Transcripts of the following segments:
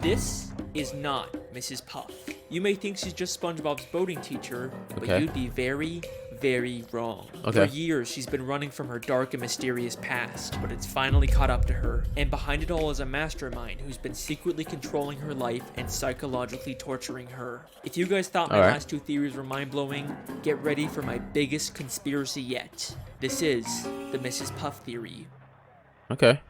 This is not Mrs. Puff. You may think she's just SpongeBob's boating teacher, but you'd be very, very wrong. For years, she's been running from her dark and mysterious past, but it's finally caught up to her. And behind it all is a mastermind who's been secretly controlling her life and psychologically torturing her. If you guys thought my last two theories were mind-blowing, get ready for my biggest conspiracy yet. This is the Mrs. Puff theory.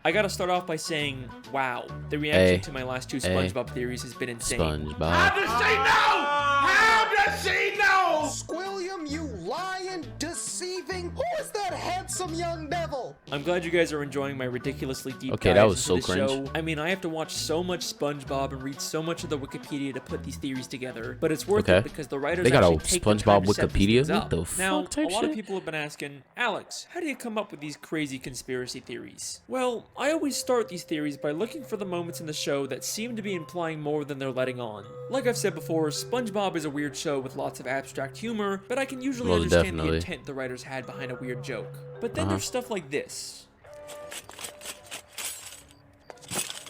I gotta start off by saying, wow, the reaction to my last two SpongeBob theories has been insane. How does she know? How does she know? Squilliam, you lying, deceiving, who is that handsome young devil? I'm glad you guys are enjoying my ridiculously deep dives that was into so the cringe. show. I mean, I have to watch so much SpongeBob and read so much of the Wikipedia to put these theories together, but it's worth it because the writers they got a actually take the SpongeBob time to set these Wikipedia. things up. What the fuck Now, type a lot of shit? people have been asking, Alex, how do you come up with these crazy conspiracy theories? Well, I always start these theories by looking for the moments in the show that seem to be implying more than they're letting on. Like I've said before, SpongeBob is a weird show with lots of abstract humor, but I can usually understand the intent the writers had behind a weird joke. But then there's stuff like this.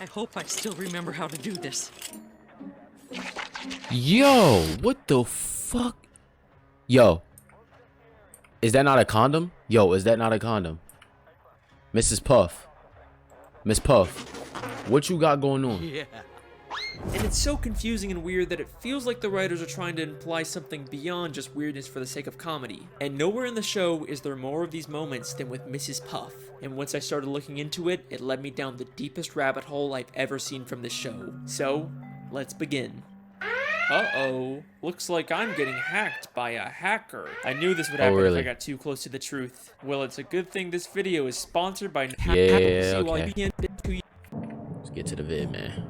I hope I still remember how to do this. Yo, what the fuck? Yo, is that not a condom? Yo, is that not a condom? Mrs. Puff. Miss Puff, what you got going on? Yeah. And it's so confusing and weird that it feels like the writers are trying to imply something beyond just weirdness for the sake of comedy. And nowhere in the show is there more of these moments than with Mrs. Puff. And once I started looking into it, it led me down the deepest rabbit hole I've ever seen from this show. So, let's begin. Uh-oh, looks like I'm getting hacked by a hacker. I knew this would happen if I got too close to the truth. Well, it's a good thing this video is sponsored by Let's get to the vid, man.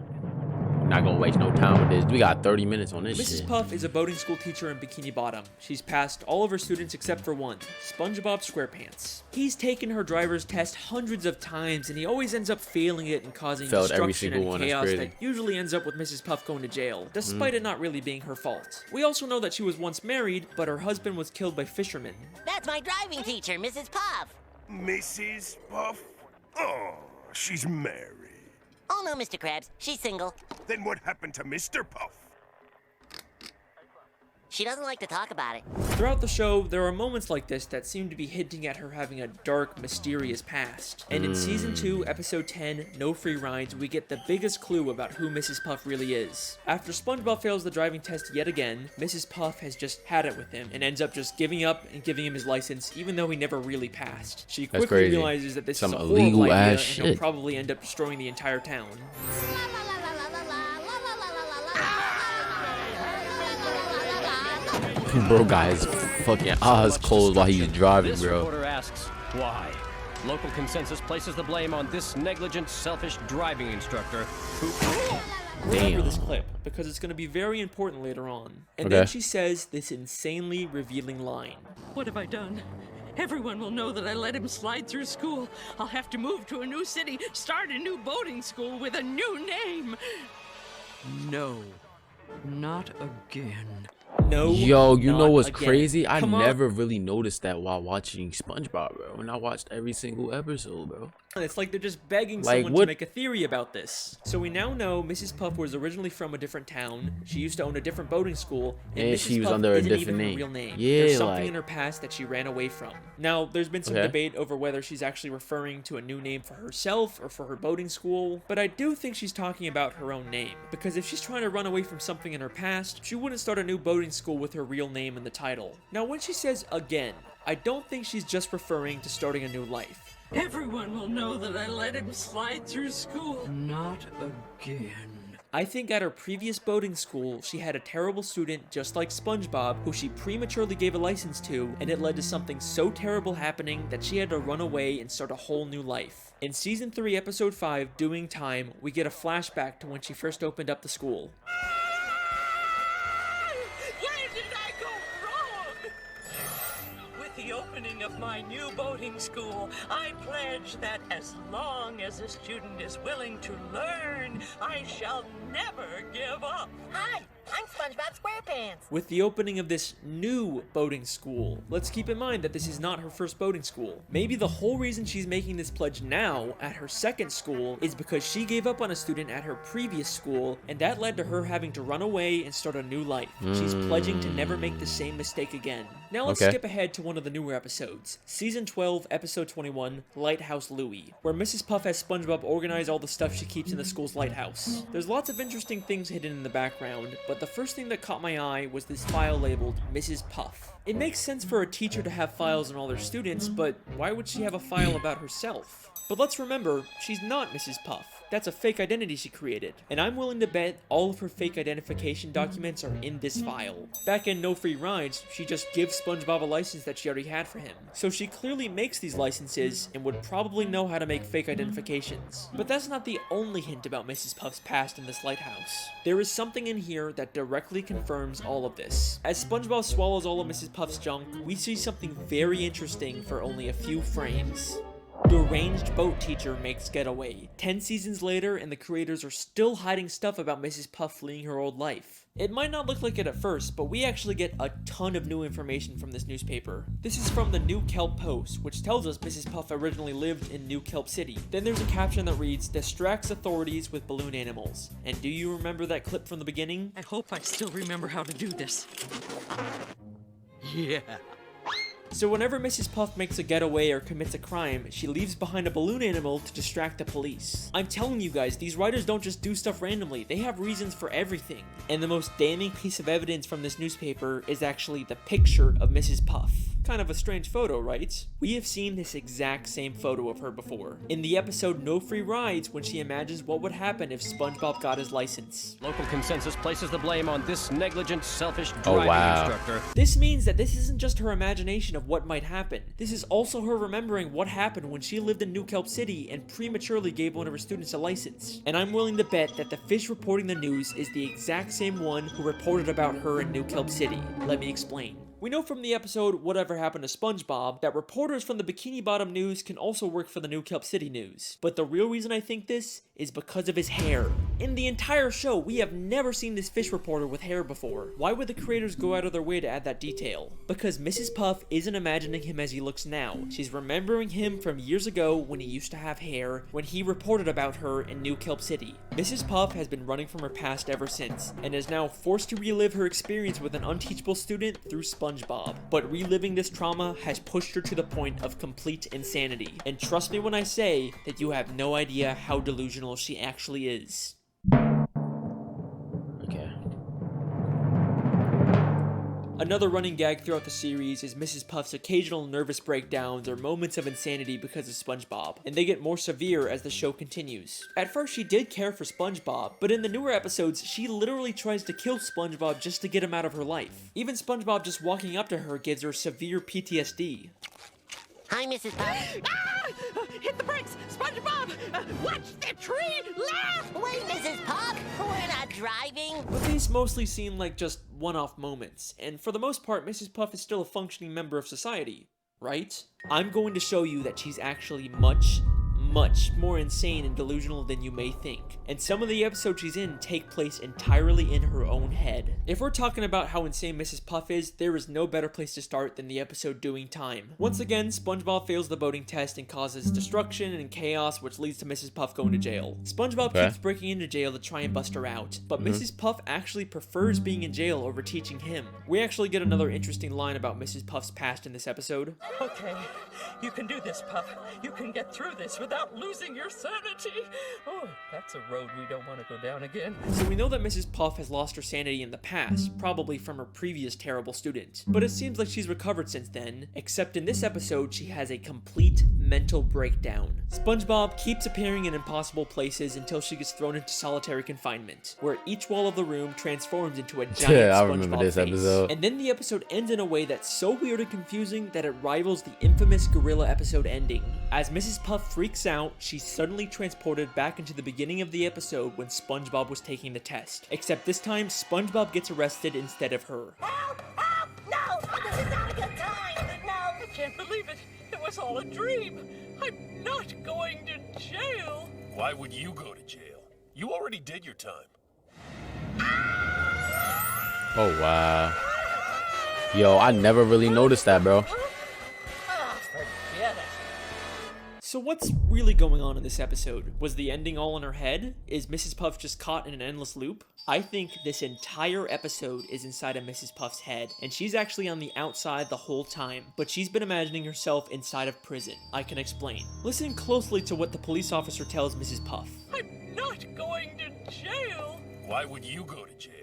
Not gonna waste no time with this. We got 30 minutes on this Mrs. shit. Puff is a boating school teacher in Bikini Bottom. She's passed all of her students except for one, SpongeBob SquarePants. He's taken her driver's test hundreds of times and he always ends up failing it and causing destruction and chaos that usually ends up with Mrs. Puff going to jail, despite it not really being her fault. We also know that she was once married, but her husband was killed by fishermen. That's my driving teacher, Mrs. Puff. Mrs. Puff? Oh, she's married. Oh no, Mr. Krabs, she's single. Then what happened to Mr. Puff? She doesn't like to talk about it. Throughout the show, there are moments like this that seem to be hinting at her having a dark, mysterious past. And in Season 2, Episode 10, No Free Rides, we get the biggest clue about who Mrs. Puff really is. After SpongeBob fails the driving test yet again, Mrs. Puff has just had it with him and ends up just giving up and giving him his license even though he never really passed. She quickly realizes that this is a horrible idea and he'll probably end up destroying the entire town. Bro, guys, fucking eyes closed while he's driving, This bro. reporter asks, why? Local consensus places the blame on this negligent, selfish driving instructor who... Remember this clip, because it's going to be very important later on. And then she says this insanely revealing line. What have I done? Everyone will know that I let him slide through school. I'll have to move to a new city, start a new boating school with a new name. No, not again. No, yo, you know what's again. crazy? I never really noticed that while watching SpongeBob, bro. And I watched every single episode, bro. It's like they're just begging someone to make a theory about this. So we now know Mrs. Puff was originally from a different town. She used to own a different boating school, and Mrs. she was Puff under a isn't different even name. her real name. Yeah, there's something in her past that she ran away from. Now, there's been some debate over whether she's actually referring to a new name for herself or for her boating school, but I do think she's talking about her own name. Because if she's trying to run away from something in her past, she wouldn't start a new boating school with her real name in the title. Now, when she says again, I don't think she's just referring to starting a new life. Everyone will know that I let him slide through school. Not again. I think at her previous boating school, she had a terrible student just like SpongeBob who she prematurely gave a license to, and it led to something so terrible happening that she had to run away and start a whole new life. In Season 3, Episode 5, Doing Time, we get a flashback to when she first opened up the school. Where did I go wrong? With the opening of my new boating school, I pledge that as long as a student is willing to learn, I shall never give up. Hi, I'm SpongeBob SquarePants. With the opening of this new boating school, let's keep in mind that this is not her first boating school. Maybe the whole reason she's making this pledge now at her second school is because she gave up on a student at her previous school, and that led to her having to run away and start a new life. She's pledging to never make the same mistake again. Now let's skip ahead to one of the newer episodes. Season 12, episode 21, Lighthouse Louie, where Mrs. Puff has SpongeBob organize all the stuff she keeps in the school's lighthouse. There's lots of interesting things hidden in the background, but the first thing that caught my eye was this file labeled Mrs. Puff. It makes sense for a teacher to have files on all their students, but why would she have a file about herself? But let's remember, she's not Mrs. Puff. That's a fake identity she created, and I'm willing to bet all of her fake identification documents are in this file. Back in No Free Rides, she just gives SpongeBob a license that she already had for him. So she clearly makes these licenses and would probably know how to make fake identifications. But that's not the only hint about Mrs. Puff's past in this lighthouse. There is something in here that directly confirms all of this. As SpongeBob swallows all of Mrs. Puff's junk, we see something very interesting for only a few frames. Deranged boat teacher makes getaway. 10 seasons later, and the creators are still hiding stuff about Mrs. Puff fleeing her old life. It might not look like it at first, but we actually get a ton of new information from this newspaper. This is from the New Kelp Post, which tells us Mrs. Puff originally lived in New Kelp City. Then there's a caption that reads, "Distracts authorities with balloon animals." And do you remember that clip from the beginning? I hope I still remember how to do this. Yeah. So whenever Mrs. Puff makes a getaway or commits a crime, she leaves behind a balloon animal to distract the police. I'm telling you guys, these writers don't just do stuff randomly, they have reasons for everything. And the most damning piece of evidence from this newspaper is actually the picture of Mrs. Puff. Kind of a strange photo, right? We have seen this exact same photo of her before. In the episode No Free Rides, when she imagines what would happen if SpongeBob got his license. Local consensus places the blame on this negligent, selfish driving instructor. This means that this isn't just her imagination of what might happen. This is also her remembering what happened when she lived in New Kelp City and prematurely gave one of her students a license. And I'm willing to bet that the fish reporting the news is the exact same one who reported about her in New Kelp City. Let me explain. We know from the episode Whatever Happened to SpongeBob that reporters from the Bikini Bottom News can also work for the New Kelp City News. But the real reason I think this is because of his hair. In the entire show, we have never seen this fish reporter with hair before. Why would the creators go out of their way to add that detail? Because Mrs. Puff isn't imagining him as he looks now. She's remembering him from years ago when he used to have hair, when he reported about her in New Kelp City. Mrs. Puff has been running from her past ever since, and is now forced to relive her experience with an unteachable student through SpongeBob. But reliving this trauma has pushed her to the point of complete insanity. And trust me when I say that you have no idea how delusional she actually is. Okay. Another running gag throughout the series is Mrs. Puff's occasional nervous breakdowns or moments of insanity because of SpongeBob, and they get more severe as the show continues. At first she did care for SpongeBob, but in the newer episodes she literally tries to kill SpongeBob just to get him out of her life. Even SpongeBob just walking up to her gives her severe PTSD. Hi, Mrs. Puff. Ah! Hit the brakes! SpongeBob! Watch the tree! Laugh! Wait, Mrs. Puff! We're not driving! But these mostly seem like just one-off moments, and for the most part, Mrs. Puff is still a functioning member of society, right? I'm going to show you that she's actually much more insane and delusional than you may think. And some of the episodes she's in take place entirely in her own head. If we're talking about how insane Mrs. Puff is, there is no better place to start than the episode Doing Time. Once again, SpongeBob fails the boating test and causes destruction and chaos, which leads to Mrs. Puff going to jail. SpongeBob keeps breaking into jail to try and bust her out, but Mrs. Puff actually prefers being in jail over teaching him. We actually get another interesting line about Mrs. Puff's past in this episode. Okay, you can do this, Puff. You can get through this without losing your sanity. Oh, that's a road we don't want to go down again. So we know that Mrs. Puff has lost her sanity in the past, probably from her previous terrible student. But it seems like she's recovered since then, except in this episode she has a complete mental breakdown. SpongeBob keeps appearing in impossible places until she gets thrown into solitary confinement, where each wall of the room transforms into a giant I SpongeBob remember this face. episode. And then the episode ends in a way that's so weird and confusing that it rivals the infamous gorilla episode ending. As Mrs. Puff freaks out, she's suddenly transported back into the beginning of the episode when SpongeBob was taking the test. Except this time, SpongeBob gets arrested instead of her. Help! Help! No! This is not a good time! No! I can't believe it. It was all a dream. I'm not going to jail. Why would you go to jail? You already did your time. Oh, wow. Yo, I never really noticed that, bro. So what's really going on in this episode? Was the ending all in her head? Is Mrs. Puff just caught in an endless loop? I think this entire episode is inside of Mrs. Puff's head, and she's actually on the outside the whole time, but she's been imagining herself inside of prison. I can explain. Listen closely to what the police officer tells Mrs. Puff. I'm not going to jail. Why would you go to jail?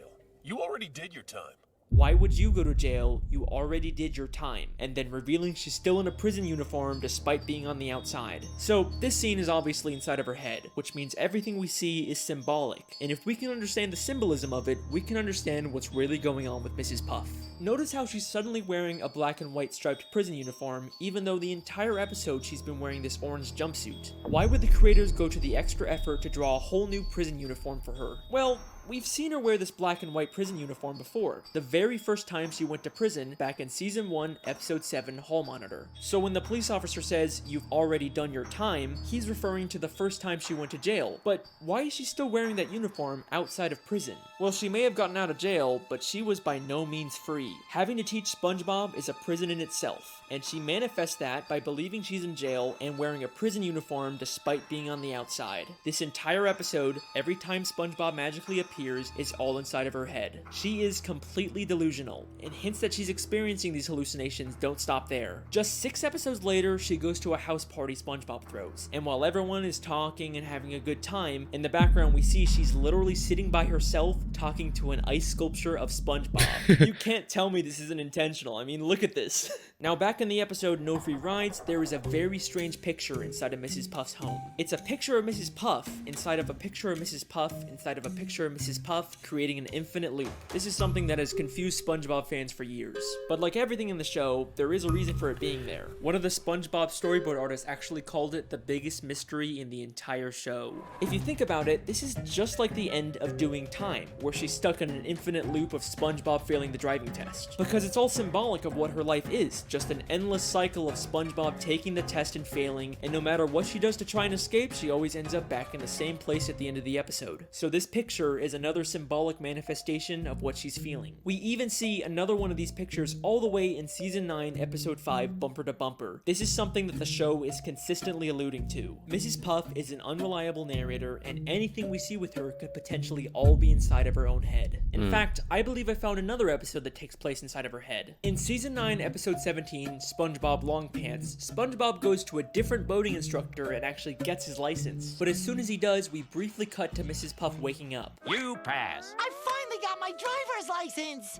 You already did your time. Why would you go to jail? You already did your time. And then revealing she's still in a prison uniform despite being on the outside. So this scene is obviously inside of her head, which means everything we see is symbolic. And if we can understand the symbolism of it, we can understand what's really going on with Mrs. Puff. Notice how she's suddenly wearing a black and white striped prison uniform, even though the entire episode she's been wearing this orange jumpsuit. Why would the creators go to the extra effort to draw a whole new prison uniform for her? Well, we've seen her wear this black and white prison uniform before, the very first time she went to prison back in Season 1, Episode 7, Hall Monitor. So when the police officer says, "You've already done your time," he's referring to the first time she went to jail. But why is she still wearing that uniform outside of prison? Well, she may have gotten out of jail, but she was by no means free. Having to teach SpongeBob is a prison in itself, and she manifests that by believing she's in jail and wearing a prison uniform despite being on the outside. This entire episode, every time SpongeBob magically appears, is all inside of her head. She is completely delusional, and hints that she's experiencing these hallucinations don't stop there. Just 6 episodes later, she goes to a house party SpongeBob throws, and while everyone is talking and having a good time, in the background we see she's literally sitting by herself talking to an ice sculpture of SpongeBob. You can't tell me this isn't intentional. I mean, look at this. Now, back in the episode No Free Rides, there is a very strange picture inside of Mrs. Puff's home. It's a picture of Mrs. Puff inside of a picture of Mrs. Puff inside of a picture of Mrs. Puff, creating an infinite loop. This is something that has confused SpongeBob fans for years. But like everything in the show, there is a reason for it being there. One of the SpongeBob storyboard artists actually called it the biggest mystery in the entire show. If you think about it, this is just like the end of Doing Time, where she's stuck in an infinite loop of SpongeBob failing the driving test. Because it's all symbolic of what her life is, just an endless cycle of SpongeBob taking the test and failing, and no matter what she does to try and escape, she always ends up back in the same place at the end of the episode. So this picture is another symbolic manifestation of what she's feeling. We even see another one of these pictures all the way in Season 9, Episode 5, Bumper to Bumper. This is something that the show is consistently alluding to. Mrs. Puff is an unreliable narrator, and anything we see with her could potentially all be inside of her own head. In fact, I believe I found another episode that takes place inside of her head. In Season 9, Episode 17, SpongeBob Long Pants, SpongeBob goes to a different boating instructor and actually gets his license. But as soon as he does, we briefly cut to Mrs. Puff waking up. You pass. I finally got my driver's license!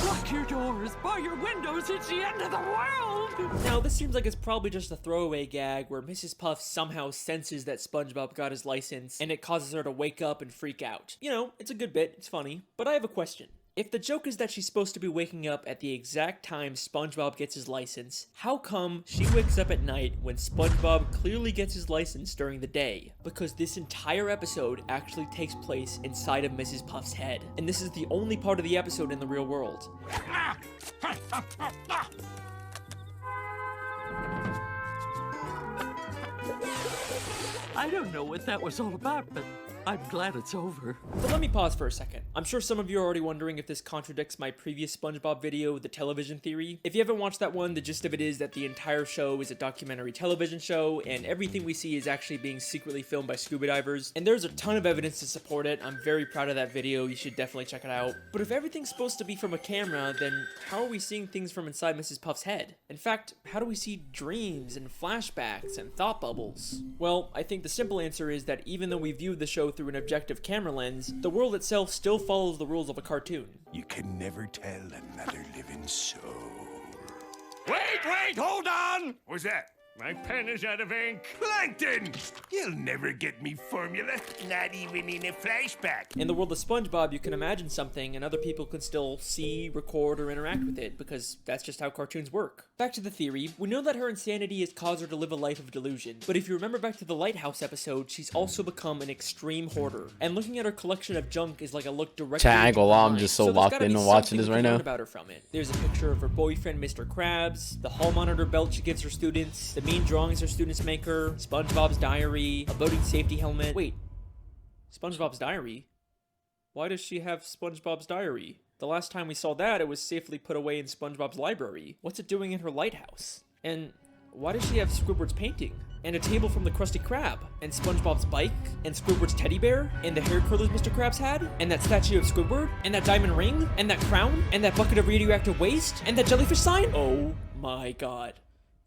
Lock your doors, bar your windows, it's the end of the world! Now, this seems like it's probably just a throwaway gag where Mrs. Puff somehow senses that SpongeBob got his license, and it causes her to wake up and freak out. You know, it's a good bit, it's funny, but I have a question. If the joke is that she's supposed to be waking up at the exact time SpongeBob gets his license, how come she wakes up at night when SpongeBob clearly gets his license during the day? Because this entire episode actually takes place inside of Mrs. Puff's head, and this is the only part of the episode in the real world. I don't know what that was all about, but I'm glad it's over. But let me pause for a second. I'm sure some of you are already wondering if this contradicts my previous SpongeBob video, The Television Theory. If you haven't watched that one, the gist of it is that the entire show is a documentary television show, and everything we see is actually being secretly filmed by scuba divers, and there's a ton of evidence to support it. I'm very proud of that video. You should definitely check it out. But if everything's supposed to be from a camera, then how are we seeing things from inside Mrs. Puff's head? In fact, how do we see dreams and flashbacks and thought bubbles? Well, I think the simple answer is that even though we view the show through an objective camera lens, the world itself still follows the rules of a cartoon. You can never tell another living soul. Wait, hold on! What's that? My pen is out of ink. Plankton! You'll never get me formula, not even in a flashback. In the world of SpongeBob, you can imagine something and other people can still see, record, or interact with it because that's just how cartoons work. Back to the theory, we know that her insanity has caused her to live a life of delusion, but if you remember back to the Lighthouse episode, she's also become an extreme hoarder. And looking at her collection of junk is like a look directly Chat, I ain't gonna lie, I'm into just her so mind. locked There's in gotta and be watching something this we right can now. learn about her from it. There's a picture of her boyfriend, Mr. Krabs, the hall monitor belt she gives her students, the mean drawings her students make her, SpongeBob's diary, a boating safety helmet. Wait, SpongeBob's diary? why does she have SpongeBob's diary? The last time we saw that, it was safely put away in SpongeBob's library. What's it doing in her lighthouse? And why does she have Squidward's painting? And a table from the Krusty Krab? And SpongeBob's bike? And Squidward's teddy bear? And the hair curlers Mr. Krabs had? And that statue of Squidward? And that diamond ring? And that crown? And that bucket of radioactive waste? And that jellyfish sign? Oh my god.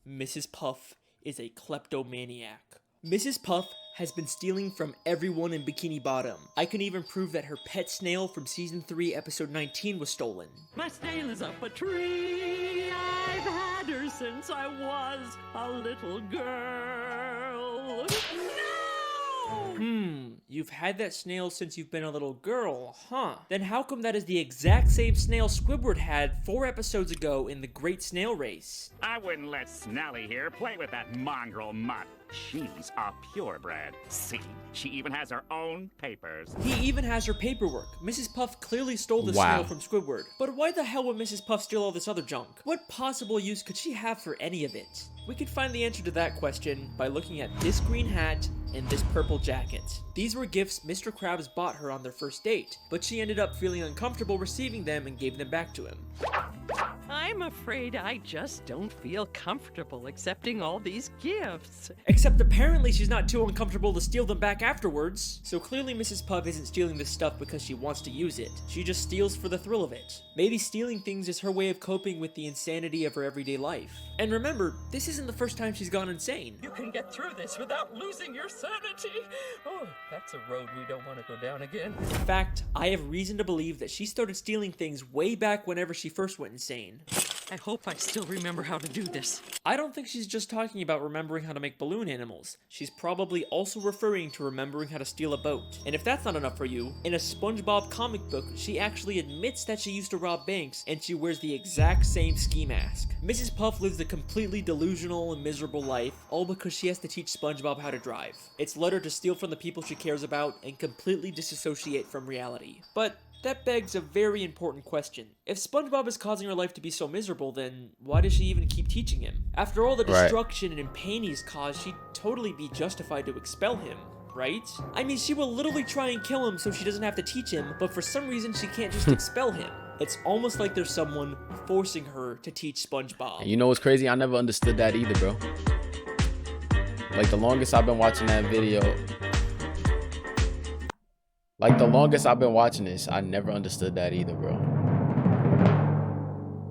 Mrs. Puff is a kleptomaniac. Mrs. Puff has been stealing from everyone in Bikini Bottom. I can even prove that her pet snail from season 3 episode 19 was stolen. My snail is up a tree. I've had her since I was a little girl. No! You've had that snail since you've been a little girl, huh? Then how come that is the exact same snail Squidward had 4 episodes ago in the Great Snail Race? I wouldn't let Snelly here play with that mongrel mutt. She's a purebred. See, she even has her own papers. He even has her paperwork. Mrs. Puff clearly stole the snail from Squidward. But why the hell would Mrs. Puff steal all this other junk? What possible use could she have for any of it? We could find the answer to that question by looking at this green hat and this purple jacket. These were gifts Mr. Krabs bought her on their first date, but she ended up feeling uncomfortable receiving them and gave them back to him. I'm afraid I just don't feel comfortable accepting all these gifts. Except apparently she's not too uncomfortable to steal them back afterwards. So clearly Mrs. Puff isn't stealing this stuff because she wants to use it. She just steals for the thrill of it. Maybe stealing things is her way of coping with the insanity of her everyday life. And remember, this isn't the first time she's gone insane. You can get through this without losing your sanity. Oh, that's a road we don't want to go down again. In fact, I have reason to believe that she started stealing things way back whenever she first went insane. I hope I still remember how to do this. I don't think she's just talking about remembering how to make balloon animals. She's probably also referring to remembering how to steal a boat. And if that's not enough for you, in a SpongeBob comic book, she actually admits that she used to rob banks and she wears the exact same ski mask. Mrs. Puff lives a completely delusional and miserable life, all because she has to teach SpongeBob how to drive. It's led her to steal from the people she cares about and completely disassociate from reality. But that begs a very important question. If SpongeBob is causing her life to be so miserable, then why does she even keep teaching him? After all the destruction and pain he's caused, she'd totally be justified to expel him, right? I mean, she will literally try and kill him so she doesn't have to teach him, but for some reason she can't just expel him. It's almost like there's someone forcing her to teach SpongeBob. You know what's crazy? I never understood that either, bro. Like, the longest I've been watching that video... Like, the longest I've been watching this, I never understood that either, bro.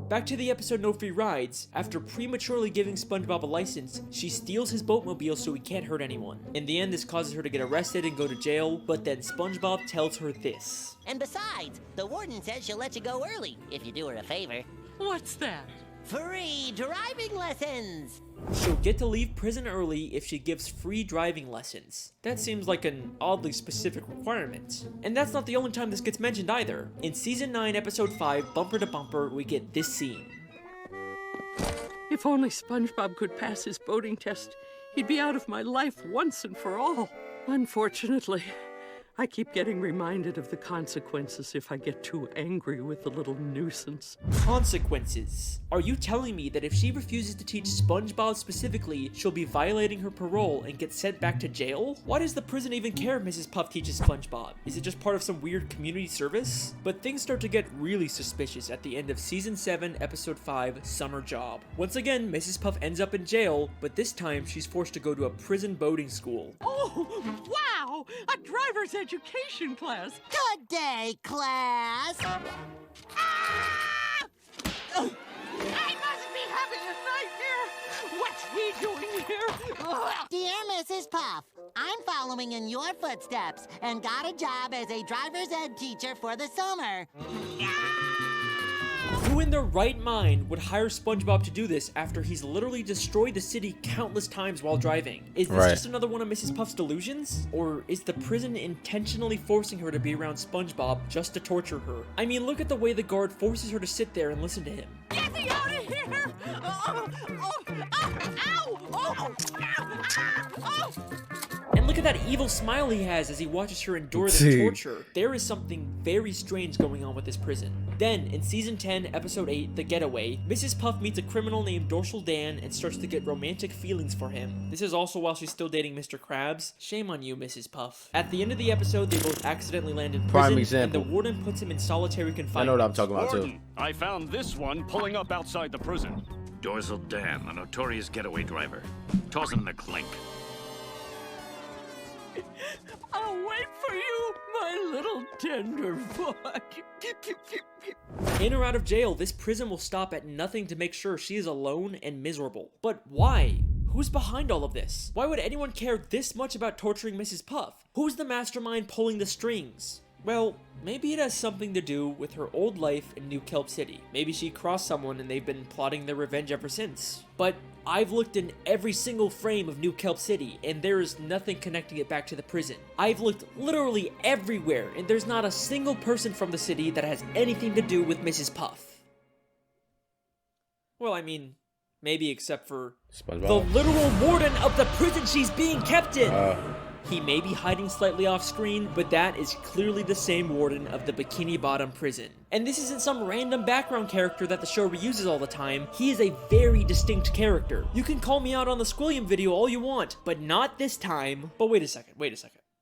Back to the episode No Free Rides. After prematurely giving SpongeBob a license, she steals his boatmobile so he can't hurt anyone. In the end, this causes her to get arrested and go to jail, but then SpongeBob tells her this. And besides, the warden says she'll let you go early if you do her a favor. What's that? Free driving lessons! She'll get to leave prison early if she gives free driving lessons. That seems like an oddly specific requirement. And that's not the only time this gets mentioned either. In Season 9, Episode 5, Bumper to Bumper, we get this scene. If only SpongeBob could pass his boating test, he'd be out of my life once and for all. Unfortunately, I keep getting reminded of the consequences if I get too angry with the little nuisance. Consequences? Are you telling me that if she refuses to teach SpongeBob specifically, she'll be violating her parole and get sent back to jail? Why does the prison even care if Mrs. Puff teaches SpongeBob? Is it just part of some weird community service? But things start to get really suspicious at the end of Season 7, Episode 5, Summer Job. Once again, Mrs. Puff ends up in jail, but this time she's forced to go to a prison boating school. Oh, wow! A driver's education class! Good day, class! I must be having a nightmare! What's he doing here? Dear Mrs. Puff, I'm following in your footsteps and got a job as a driver's ed teacher for the summer. Who in their right mind would hire SpongeBob to do this after he's literally destroyed the city countless times while driving? Is this just another one of Mrs. Puff's delusions? Or is the prison intentionally forcing her to be around SpongeBob just to torture her? I mean, look at the way the guard forces her to sit there and listen to him. Get me out of here! And look at that evil smile he has as he watches her endure the torture. There is something very strange going on with this prison. Then, in Season 10, Episode 8, The Getaway, Mrs. Puff meets a criminal named Dorsal Dan and starts to get romantic feelings for him. This is also while she's still dating Mr. Krabs. Shame on you, Mrs. Puff. At the end of the episode, they both accidentally land in prison, and the warden puts him in solitary confinement. I know what I'm talking about, too. I found this one pulling up outside the prison. Dorsal Dan, a notorious getaway driver. Toss him the clink. I'll wait for you, my little tenderfoot. In or out of jail, this prison will stop at nothing to make sure she is alone and miserable. But why? Who's behind all of this? Why would anyone care this much about torturing Mrs. Puff? Who's the mastermind pulling the strings? Well, maybe it has something to do with her old life in New Kelp City. Maybe she crossed someone and they've been plotting their revenge ever since. But I've looked in every single frame of New Kelp City, and there is nothing connecting it back to the prison. I've looked literally everywhere, and there's not a single person from the city that has anything to do with Mrs. Puff. Well, I mean, maybe except for SpongeBob. the literal warden of the prison she's being kept in! He may be hiding slightly off screen, but that is clearly the same warden of the Bikini Bottom prison. And this isn't some random background character that the show reuses all the time. He is a very distinct character. You can call me out on the Squilliam video all you want, but not this time. But wait a second.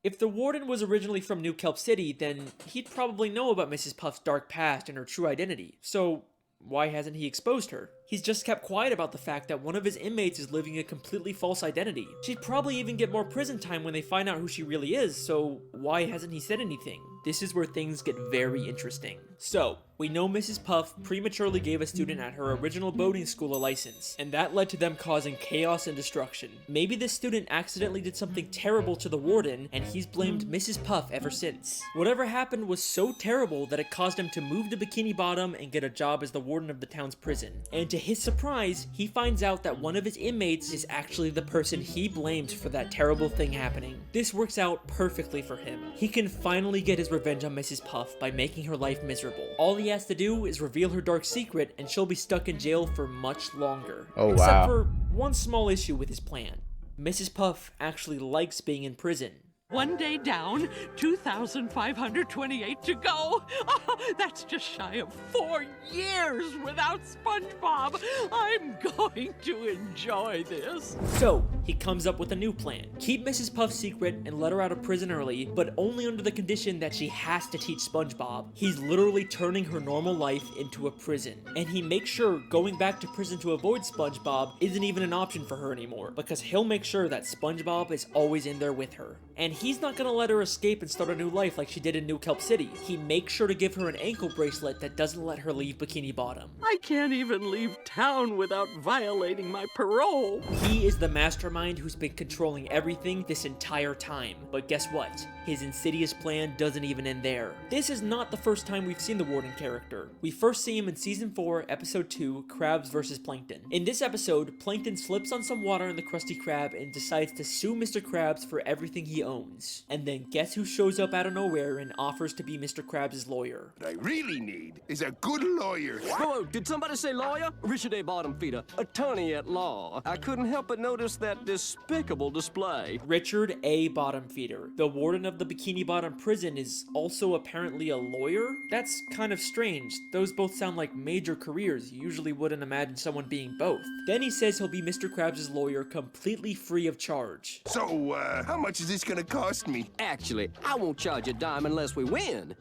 If the warden was originally from New Kelp City, then he'd probably know about Mrs. Puff's dark past and her true identity. So why hasn't he exposed her? He's just kept quiet about the fact that one of his inmates is living a completely false identity. She'd probably even get more prison time when they find out who she really is, so why hasn't he said anything? This is where things get very interesting. So, we know Mrs. Puff prematurely gave a student at her original boating school a license, and that led to them causing chaos and destruction. Maybe this student accidentally did something terrible to the warden, and he's blamed Mrs. Puff ever since. Whatever happened was so terrible that it caused him to move to Bikini Bottom and get a job as the warden of the town's prison. And to his surprise, he finds out that one of his inmates is actually the person he blames for that terrible thing happening. This works out perfectly for him. He can finally get his revenge on Mrs. Puff by making her life miserable. All he has to do is reveal her dark secret, and she'll be stuck in jail for much longer. Oh, wow. Except for one small issue with his plan. Mrs. Puff actually likes being in prison. One day down, 2,528 to go. Oh, that's just shy of 4 years without SpongeBob. I'm going to enjoy this. So, he comes up with a new plan. Keep Mrs. Puff secret and let her out of prison early, but only under the condition that she has to teach SpongeBob. He's literally turning her normal life into a prison. And he makes sure going back to prison to avoid SpongeBob isn't even an option for her anymore, because he'll make sure that SpongeBob is always in there with her. And he's not gonna let her escape and start a new life like she did in New Kelp City. He makes sure to give her an ankle bracelet that doesn't let her leave Bikini Bottom. I can't even leave town without violating my parole. He is the mastermind who's been controlling everything this entire time. But guess what? His insidious plan doesn't even end there. This is not the first time we've seen the warden character. We first see him in Season 4, Episode 2, Krabs vs. Plankton. In this episode, Plankton slips on some water in the Krusty Krab and decides to sue Mr. Krabs for everything he owns. And then guess who shows up out of nowhere and offers to be Mr. Krabs' lawyer? What I really need is a good lawyer. Whoa, did somebody say lawyer? Richard A. Bottomfeeder, attorney at law. I couldn't help but notice that despicable display. Richard A. Bottomfeeder, the warden of the Bikini Bottom prison, is also apparently a lawyer? That's kind of strange. Those both sound like major careers. You usually wouldn't imagine someone being both. Then he says he'll be Mr. Krabs' lawyer completely free of charge. So, how much is this gonna cost me? Actually, I won't charge a dime unless we win.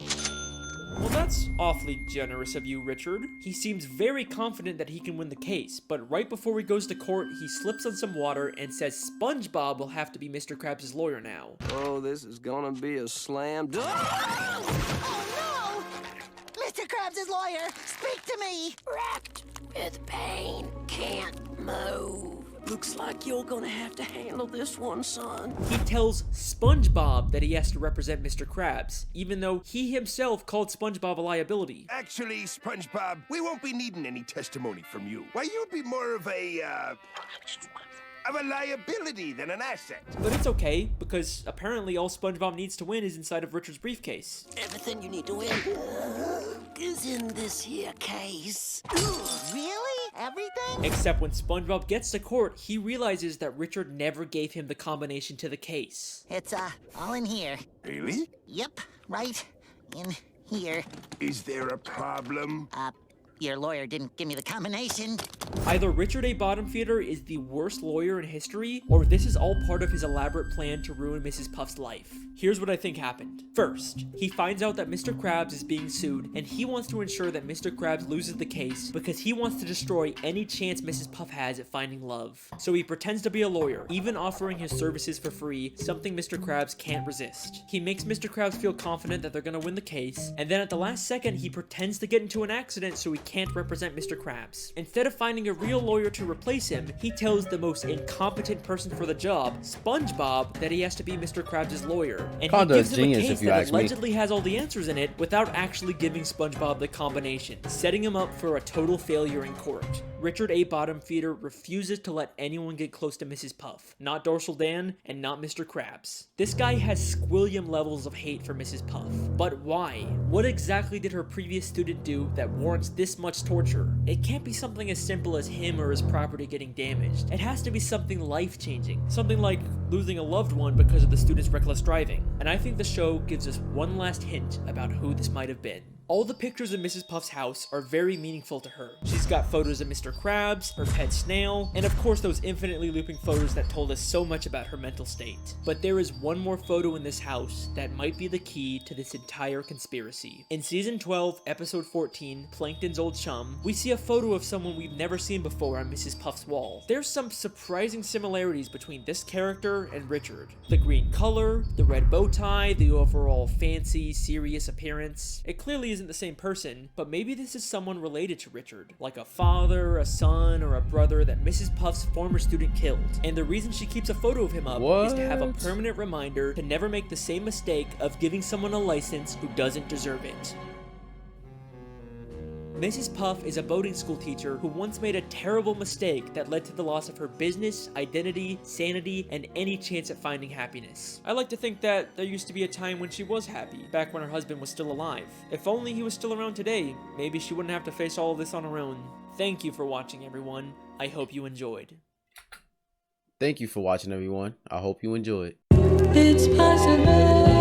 Well, that's awfully generous of you, Richard. He seems very confident that he can win the case, but right before he goes to court, he slips on some water and says SpongeBob will have to be Mr. Krabs' lawyer now. Oh, this is gonna be a slam dunk. Oh, no! Mr. Krabs' lawyer, speak to me! Wrapped with pain, can't move. Looks like you're gonna have to handle this one, son. He tells SpongeBob that he has to represent Mr. Krabs, even though he himself called SpongeBob a liability. Actually, SpongeBob, we won't be needing any testimony from you. Why, you'd be more of a liability than an asset. But it's okay, because apparently all SpongeBob needs to win is inside of Richard's briefcase. Everything you need to win is in this here case. Really? Everything? Except when SpongeBob gets to court, he realizes that Richard never gave him the combination to the case. It's, all in here. Really? Yep, right in Here. Is there a problem? Your lawyer didn't give me the combination. Either Richard A. Bottomfeeder is the worst lawyer in history, or this is all part of his elaborate plan to ruin Mrs. Puff's life. Here's what I think happened. First, he finds out that Mr. Krabs is being sued, and he wants to ensure that Mr. Krabs loses the case because he wants to destroy any chance Mrs. Puff has at finding love. So he pretends to be a lawyer, even offering his services for free, something Mr. Krabs can't resist. He makes Mr. Krabs feel confident that they're gonna win the case, and then at the last second, he pretends to get into an accident so he can't represent Mr. Krabs. Instead of finding a real lawyer to replace him, he tells the most incompetent person for the job, SpongeBob, that he has to be Mr. Krabs' lawyer. And he gives him a case that allegedly has all the answers in it without actually giving SpongeBob the combination, setting him up for a total failure in court. Richard A. Bottomfeeder refuses to let anyone get close to Mrs. Puff, not Dorsal Dan and not Mr. Krabs. This guy has squillion levels of hate for Mrs. Puff. But why? What exactly did her previous student do that warrants this much torture? It can't be something as simple as him or his property getting damaged. It has to be something life-changing, something like losing a loved one because of the student's reckless driving. And I think the show gives us one last hint about who this might have been. All the pictures of Mrs. Puff's house are very meaningful to her. She's got photos of Mr. Krabs, her pet snail, and of course those infinitely looping photos that told us so much about her mental state. But there is one more photo in this house that might be the key to this entire conspiracy. In season 12, episode 14, Plankton's Old Chum, we see a photo of someone we've never seen before on Mrs. Puff's wall. There's some surprising similarities between this character and Richard. The green color, the red bow tie, the overall fancy, serious appearance. It clearly isn't the same person, but maybe this is someone related to Richard, like a father, a son, or a brother that Mrs. Puff's former student killed. And the reason she keeps a photo of him up is to have a permanent reminder to never make the same mistake of giving someone a license who doesn't deserve it. Mrs. Puff is a boarding school teacher who once made a terrible mistake that led to the loss of her business, identity, sanity, and any chance at finding happiness. I like to think that there used to be a time when she was happy, back when her husband was still alive. If only he was still around today, maybe she wouldn't have to face all of this on her own. Thank you for watching, everyone. I hope you enjoyed. Thank you for watching, everyone. I hope you enjoyed. It's possible.